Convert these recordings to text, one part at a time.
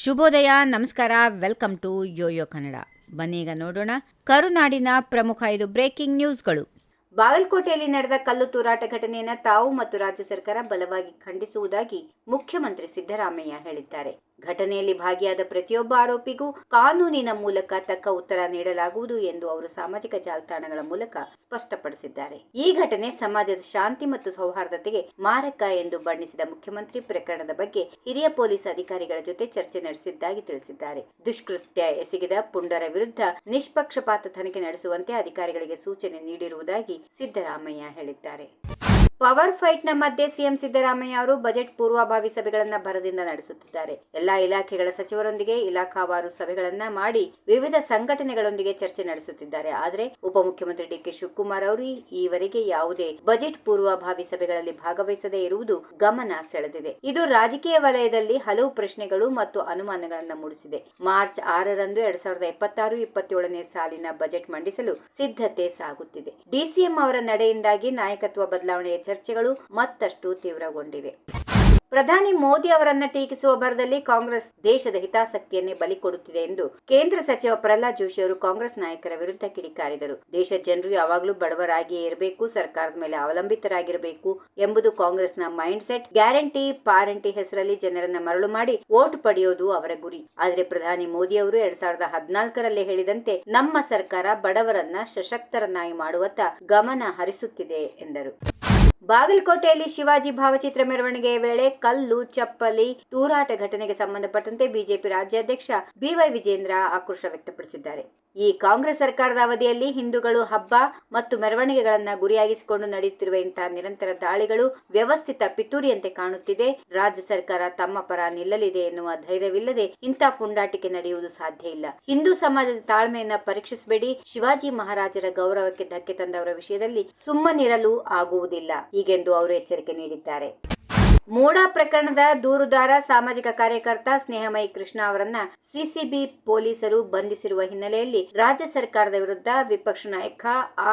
ಶುಭೋದಯ, ನಮಸ್ಕಾರ, welcome to Yoyo Kannada. ಬನ್ನೀಗ ನೋಡೋಣ ಕರುನಾಡಿನ ಪ್ರಮುಖ 5 ಬ್ರೇಕಿಂಗ್ ನ್ಯೂಸ್ಗಳು. ಬಾಗಲಕೋಟೆಯಲ್ಲಿ ನಡೆದ ಕಲ್ಲು ತೂರಾಟ ಘಟನೆಯನ್ನು ತಾವು ಮತ್ತು ರಾಜ್ಯ ಸರ್ಕಾರ ಬಲವಾಗಿ ಖಂಡಿಸುವುದಾಗಿ ಮುಖ್ಯಮಂತ್ರಿ ಸಿದ್ದರಾಮಯ್ಯ ಹೇಳಿದ್ದಾರೆ. ಘಟನೆಯಲ್ಲಿ ಭಾಗಿಯಾದ ಪ್ರತಿಯೊಬ್ಬ ಆರೋಪಿಗೂ ಕಾನೂನಿನ ಮೂಲಕ ತಕ್ಕ ಉತ್ತರ ನೀಡಲಾಗುವುದು ಎಂದು ಅವರು ಸಾಮಾಜಿಕ ಜಾಲತಾಣಗಳ ಮೂಲಕ ಸ್ಪಷ್ಟಪಡಿಸಿದ್ದಾರೆ. ಈ ಘಟನೆ ಸಮಾಜದ ಶಾಂತಿ ಮತ್ತು ಸೌಹಾರ್ದತೆಗೆ ಮಾರಕ ಎಂದು ಬಣ್ಣಿಸಿದ ಮುಖ್ಯಮಂತ್ರಿ ಪ್ರಕರಣದ ಬಗ್ಗೆ ಹಿರಿಯ ಪೊಲೀಸ್ ಅಧಿಕಾರಿಗಳ ಜೊತೆ ಚರ್ಚೆ ನಡೆಸಿದ್ದಾಗಿ ತಿಳಿಸಿದ್ದಾರೆ. ದುಷ್ಕೃತ್ಯ ಎಸಗಿದ ಪುಂಡರ ವಿರುದ್ಧ ನಿಷ್ಪಕ್ಷಪಾತ ತನಿಖೆ ನಡೆಸುವಂತೆ ಅಧಿಕಾರಿಗಳಿಗೆ ಸೂಚನೆ ನೀಡಿರುವುದಾಗಿ ಸಿದ್ದರಾಮಯ್ಯ ಹೇಳಿದ್ದಾರೆ. ಪವರ್ ಫೈಟ್ ನ ಮಧ್ಯೆ ಸಿಎಂ ಸಿದ್ದರಾಮಯ್ಯ ಅವರು ಬಜೆಟ್ ಪೂರ್ವಭಾವಿ ಸಭೆಗಳನ್ನ ಭರದಿಂದ ನಡೆಸುತ್ತಿದ್ದಾರೆ. ಎಲ್ಲಾ ಇಲಾಖೆಗಳ ಸಚಿವರೊಂದಿಗೆ ಇಲಾಖಾವಾರು ಸಭೆಗಳನ್ನ ಮಾಡಿ ವಿವಿಧ ಸಂಘಟನೆಗಳೊಂದಿಗೆ ಚರ್ಚೆ ನಡೆಸುತ್ತಿದ್ದಾರೆ. ಆದರೆ ಉಪಮುಖ್ಯಮಂತ್ರಿ ಡಿ.ಕೆ. ಶಿವಕುಮಾರ್ ಅವರು ಈವರೆಗೆ ಯಾವುದೇ ಬಜೆಟ್ ಪೂರ್ವಭಾವಿ ಸಭೆಗಳಲ್ಲಿ ಭಾಗವಹಿಸದೇ ಇರುವುದು ಗಮನ ಸೆಳೆದಿದೆ. ಇದು ರಾಜಕೀಯ ವಲಯದಲ್ಲಿ ಹಲವು ಪ್ರಶ್ನೆಗಳು ಮತ್ತು ಅನುಮಾನಗಳನ್ನು ಮೂಡಿಸಿದೆ. ಮಾರ್ಚ್ 6ರಂದು 2026-27ನೇ ಸಾಲಿನ ಬಜೆಟ್ ಮಂಡಿಸಲು ಸಿದ್ಧತೆ ಸಾಗುತ್ತಿದೆ. ಡಿಸಿಎಂ ಅವರ ನಡೆಯಿಂದಾಗಿ ನಾಯಕತ್ವ ಬದಲಾವಣೆಯ ಚರ್ಚೆಗಳು ಮತ್ತಷ್ಟು ತೀವ್ರಗೊಂಡಿವೆ. ಪ್ರಧಾನಿ ಮೋದಿ ಅವರನ್ನ ಟೀಕಿಸುವ ಭರದಲ್ಲಿ ಕಾಂಗ್ರೆಸ್ ದೇಶದ ಹಿತಾಸಕ್ತಿಯನ್ನೇ ಬಲಿ ಕೊಡುತ್ತಿದೆ ಎಂದು ಕೇಂದ್ರ ಸಚಿವ ಪ್ರಹ್ಲಾದ್ ಜೋಶಿ ಅವರು ಕಾಂಗ್ರೆಸ್ ನಾಯಕರ ವಿರುದ್ಧ ಕಿಡಿಕಾರಿದರು. ದೇಶದ ಜನರು ಯಾವಾಗಲೂ ಬಡವರಾಗಿಯೇ ಇರಬೇಕು, ಸರ್ಕಾರದ ಮೇಲೆ ಅವಲಂಬಿತರಾಗಿರಬೇಕು ಎಂಬುದು ಕಾಂಗ್ರೆಸ್ನ ಮೈಂಡ್ ಸೆಟ್. ಗ್ಯಾರಂಟಿ ಪಾರಂಟಿ ಹೆಸರಲ್ಲಿ ಜನರನ್ನ ಮರಳು ಮಾಡಿ ವೋಟ್ ಪಡೆಯೋದು ಅವರ ಗುರಿ. ಆದರೆ ಪ್ರಧಾನಿ ಮೋದಿ ಅವರು 2014ರಲ್ಲೇ ಹೇಳಿದಂತೆ ನಮ್ಮ ಸರ್ಕಾರ ಬಡವರನ್ನ ಸಶಕ್ತರನ್ನಾಗಿ ಮಾಡುವತ್ತ ಗಮನ ಹರಿಸುತ್ತಿದೆ ಎಂದರು. ಬಾಗಲಕೋಟೆಯಲ್ಲಿ ಶಿವಾಜಿ ಭಾವಚಿತ್ರ ಮೆರವಣಿಗೆಯ ವೇಳೆ ಕಲ್ಲು ಚಪ್ಪಲಿ ತೂರಾಟ ಘಟನೆಗೆ ಸಂಬಂಧಪಟ್ಟಂತೆ ಬಿಜೆಪಿ ರಾಜ್ಯಾಧ್ಯಕ್ಷ ಬಿವೈ ವಿಜೇಂದ್ರ ಆಕ್ರೋಶ ವ್ಯಕ್ತಪಡಿಸಿದ್ದಾರೆ. ಈ ಕಾಂಗ್ರೆಸ್ ಸರ್ಕಾರದ ಅವಧಿಯಲ್ಲಿ ಹಿಂದೂಗಳು ಹಬ್ಬ ಮತ್ತು ಮೆರವಣಿಗೆಗಳನ್ನ ಗುರಿಯಾಗಿಸಿಕೊಂಡು ನಡೆಯುತ್ತಿರುವ ಇಂತಹ ನಿರಂತರ ದಾಳಿಗಳು ವ್ಯವಸ್ಥಿತ ಪಿತೂರಿಯಂತೆ ಕಾಣುತ್ತಿದೆ. ರಾಜ್ಯ ಸರ್ಕಾರ ತಮ್ಮ ಪರ ನಿಲ್ಲಲಿದೆ ಎನ್ನುವ ಧೈರ್ಯವಿಲ್ಲದೆ ಇಂತಹ ಪುಂಡಾಟಿಕೆ ನಡೆಯುವುದು ಸಾಧ್ಯ ಇಲ್ಲ. ಹಿಂದೂ ಸಮಾಜದ ತಾಳ್ಮೆಯನ್ನ ಪರೀಕ್ಷಿಸಬೇಡಿ. ಶಿವಾಜಿ ಮಹಾರಾಜರ ಗೌರವಕ್ಕೆ ಧಕ್ಕೆ ತಂದವರ ವಿಷಯದಲ್ಲಿ ಸುಮ್ಮನಿರಲು ಆಗುವುದಿಲ್ಲ ಹೀಗೆಂದು ಅವರು ಎಚ್ಚರಿಕೆ ನೀಡಿದ್ದಾರೆ. ಮೂಡಾ ಪ್ರಕರಣದ ದೂರುದಾರ ಸಾಮಾಜಿಕ ಕಾರ್ಯಕರ್ತ ಸ್ನೇಹಮಯಿ ಕೃಷ್ಣ ಅವರನ್ನ ಸಿಸಿಬಿ ಪೊಲೀಸರು ಬಂಧಿಸಿರುವ ಹಿನ್ನೆಲೆಯಲ್ಲಿ ರಾಜ್ಯ ಸರ್ಕಾರದ ವಿರುದ್ಧ ವಿಪಕ್ಷ ನಾಯಕ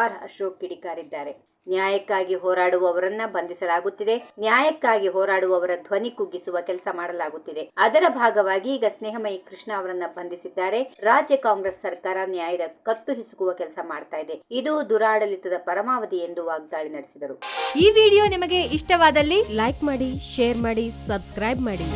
ಆರ್ ಅಶೋಕ್ ಕಿಡಿಕಾರಿದ್ದಾರೆ. ನ್ಯಾಯಕ್ಕಾಗಿ ಹೋರಾಡುವವರನ್ನ ಬಂಧಿಸಲಾಗುತ್ತಿದೆ, ನ್ಯಾಯಕ್ಕಾಗಿ ಹೋರಾಡುವವರ ಧ್ವನಿ ಕುಗ್ಗಿಸುವ ಕೆಲಸ ಮಾಡಲಾಗುತ್ತಿದೆ. ಅದರ ಭಾಗವಾಗಿ ಈಗ ಸ್ನೇಹಮಯಿ ಕೃಷ್ಣ ಅವರನ್ನ ಬಂಧಿಸಿದ್ದಾರೆ. ರಾಜ್ಯ ಕಾಂಗ್ರೆಸ್ ಸರ್ಕಾರ ನ್ಯಾಯದ ಕತ್ತು ಹಿಸುಕುವ ಕೆಲಸ ಮಾಡ್ತಾ ಇದೆ. ಇದು ದುರಾಡಳಿತದ ಪರಮಾವಧಿ ಎಂದು ವಾಗ್ದಾಳಿ ನಡೆಸಿದರು. ಈ ವಿಡಿಯೋ ನಿಮಗೆ ಇಷ್ಟವಾದಲ್ಲಿ ಲೈಕ್ ಮಾಡಿ, ಶೇರ್ ಮಾಡಿ, ಸಬ್ಸ್ಕ್ರೈಬ್ ಮಾಡಿ.